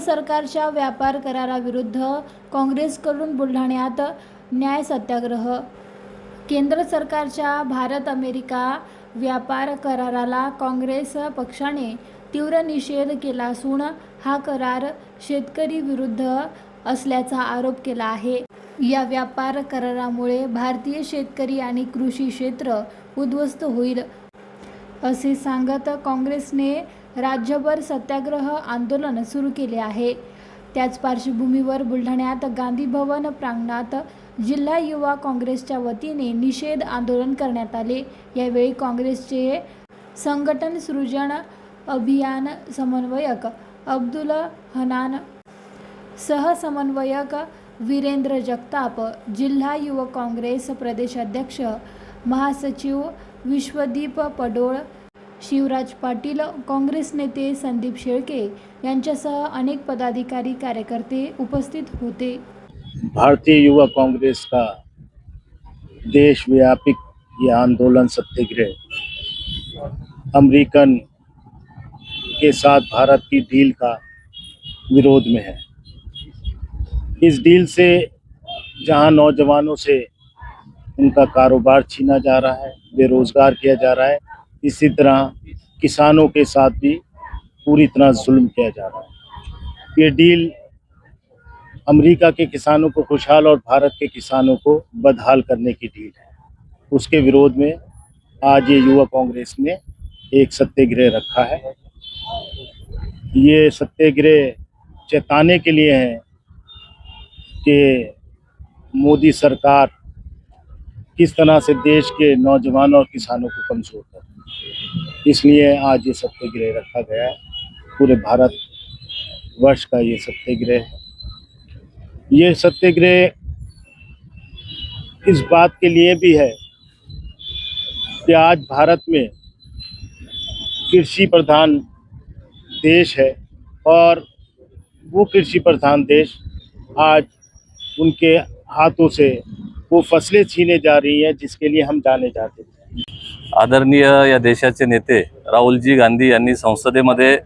सरकारच्या व्यापार कराराविरुद्ध काँग्रेसकडून बुलढाण्यात न्याय सत्याग्रह। केंद्र सरकारच्या भारत-अमेरिका व्यापार कराराला काँग्रेस पक्षाने तीव्र निषेध केला असून हा करार शेतकरी विरुद्ध असल्याचा आरोप केला आहे। या व्यापार करारामुळे भारतीय शेतकरी आणि कृषी क्षेत्र उद्ध्वस्त होईल असे सांगत काँग्रेसने राज्यभर सत्याग्रह आंदोलन सुरू केले आहे। त्याच पार्श्वभूमीवर बुलढाण्यात गांधी भवन प्रांगणात जिल्हा युवा काँग्रेसच्या वतीने निषेध आंदोलन करण्यात आले। यावेळी काँग्रेसचे संघटन सृजन अभियान समन्वयक अब्दुल हनान, सहसमन्वयक वीरेंद्र जगताप, जिल्हा युवक काँग्रेस प्रदेश अध्यक्ष महासचिव विश्वदीप पडोळ, शिवराज पाटील, काँग्रेस नेते संदीप शेळके यांच्यासह अनेक पदाधिकारी कार्यकर्ते उपस्थित होते। भारतीय युवा कांग्रेस का देशव्यापी ये आंदोलन सत्याग्रह अमेरिकन के साथ भारत की डील का विरोध में है। इस डील से जहां नौजवानों से उनका कारोबार छीना जा रहा है, बेरोजगार किया जा रहा है, इसी तरह किसानों के साथ भी पूरी तरह जुल्म किया जा रहा है। ये डील अमेरिका के किसानों को खुशहाल और भारत के किसानों को बदहाल करने की डील है। उसके विरोध में आज ये युवा कांग्रेस ने एक सत्याग्रह रखा है। ये सत्याग्रह चेताने के लिए है कि मोदी सरकार किस तरह से देश के नौजवानों और किसानों को कमजोर कर, इसलिए आज ये सत्याग्रह रखा गया है। पूरे भारत वर्ष का ये सत्याग्रह है। ये सत्याग्रह इस बात के लिए भी है कि आज भारत में कृषि प्रधान देश है और वो कृषि प्रधान देश आज उनके हाथों से वो फसलें छीने जा रही हैं जिसके लिए हम जाने जाते थे। आदरणीय या देशाचे नेते राहुलजी गांधी यांनी संसदेमध्ये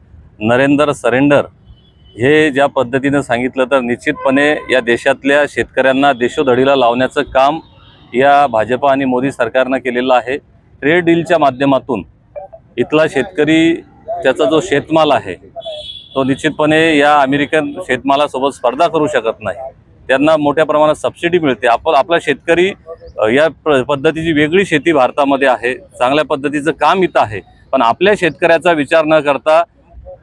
नरेंद्र सरेंडर हे ज्या पद्धतीने सांगितलं तर निश्चितपणे या देशातल्या शेतकऱ्यांना देशोधडीला लावण्याचं काम या भाजपा आणि मोदी सरकारने केलेलं आहे। ट्रेड डीलच्या माध्यमातून इथला शेतकरी त्याचा जो शेतमाल आहे तो निश्चितपणे या अमेरिकन शेतमालासोबत स्पर्धा करू शकत नाही। त्यांना मोठ्या प्रमाणात सबसिडी मिळते। आपला शेतकरी या पद्धतीची वेगळी शेती भारतामध्ये आहे, चांगल्या पद्धतीचं काम इथं आहे, पण आपल्या शेतकऱ्याचा विचार न करता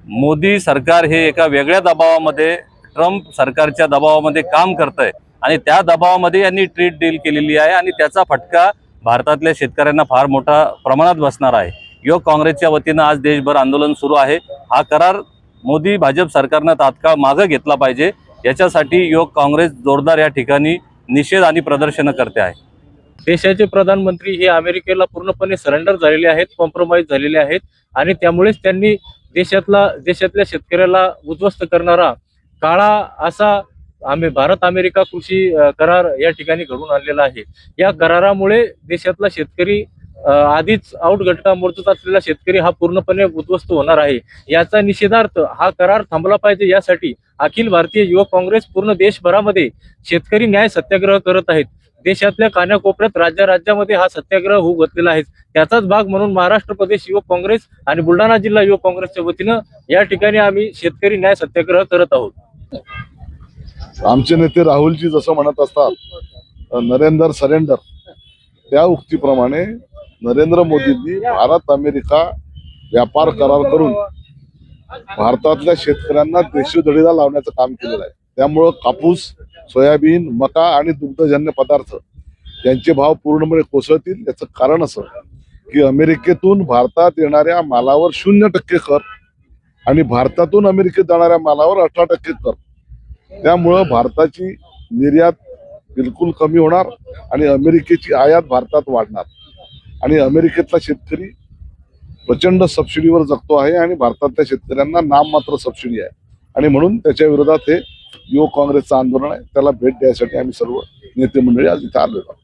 मोदी सरकार हे एका वेगळ्या दबावामध्ये ट्रम्प सरकारच्या दबावामध्ये काम करतंय आणि त्या दबावामध्ये यांनी ट्रेड डील केलेली आहे आणि त्याचा फटका भारतातल्या शेतकऱ्यांना फार मोठा प्रमाणात बसणार आहे। युवक काँग्रेसच्या वतीने आज देशभर आंदोलन सुरू आहे। हा करार मोदी भाजप सरकारने तात्काळ मागे घेतला पाहिजे, याच्यासाठी युवक काँग्रेस जोरदार या ठिकाणी निषेध आणि प्रदर्शन करते आहे। देशाचे प्रधानमंत्री हे अमेरिकेला पूर्णपणे सरेंडर झालेले आहेत, कॉम्प्रोमाइज झालेले आहेत आणि त्यामुळेच त्यांनी देशातल्या शेतकऱ्याला उद्ध्वस्त करणारा काळा असा भारत-अमेरिका कृषी करार या ठिकाणी घडून आणलेला आहे। या करारामुळे देशातला शेतकरी आधीच आउटघटका मोर्चात असलेला शेतकरी हा पूर्णपणे उद्ध्वस्त होणार आहे। याचा निषेधार्थ हा करार थांबला पाहिजे, यासाठी अखिल भारतीय युवक काँग्रेस पूर्ण देशभरामध्ये शेतकरी न्याय सत्याग्रह करत आहेत। देशातल्या कानाकोपऱ्यात राज्यामध्ये हा सत्याग्रह होऊ घातलेला आहे। त्याचाच भाग म्हणून महाराष्ट्र प्रदेश युवक काँग्रेस आणि बुलढाणा जिल्हा युवक काँग्रेसच्या वतीने या ठिकाणी आम्ही शेतकरी न्याय सत्याग्रह करत आहोत। आमचे नेते राहुलजी जसं म्हणत असतात नरेंद्र सरेंडर, त्या उक्तीप्रमाणे नरेंद्र मोदींनी भारत अमेरिका व्यापार करार करून भारतातल्या शेतकऱ्यांना देशोधडीला लावण्याचं काम केलेलं आहे। त्यामुळे कापूस, सोयाबीन, मका आणि दुग्धजन्य पदार्थ यांचे भाव पूर्णपणे कोसळतील। याचं कारण असं की अमेरिकेतून भारतात येणाऱ्या मालावर 0% कर आणि भारतातून अमेरिकेत जाणाऱ्या मालावर 18% कर। त्यामुळे भारताची निर्यात बिलकुल कमी होणार आणि अमेरिकेची आयात भारतात वाढणार आणि अमेरिकेतला शेतकरी प्रचंड सबसिडीवर जगतो आहे आणि भारतातल्या शेतकऱ्यांना नाममात्र सबसिडी आहे आणि म्हणून त्याच्या विरोधात हे युवक काँग्रेसचं आंदोलन आहे। त्याला भेट द्यायसाठी आम्ही सर्व नेते मंडळी आज इथे आलो आहोत।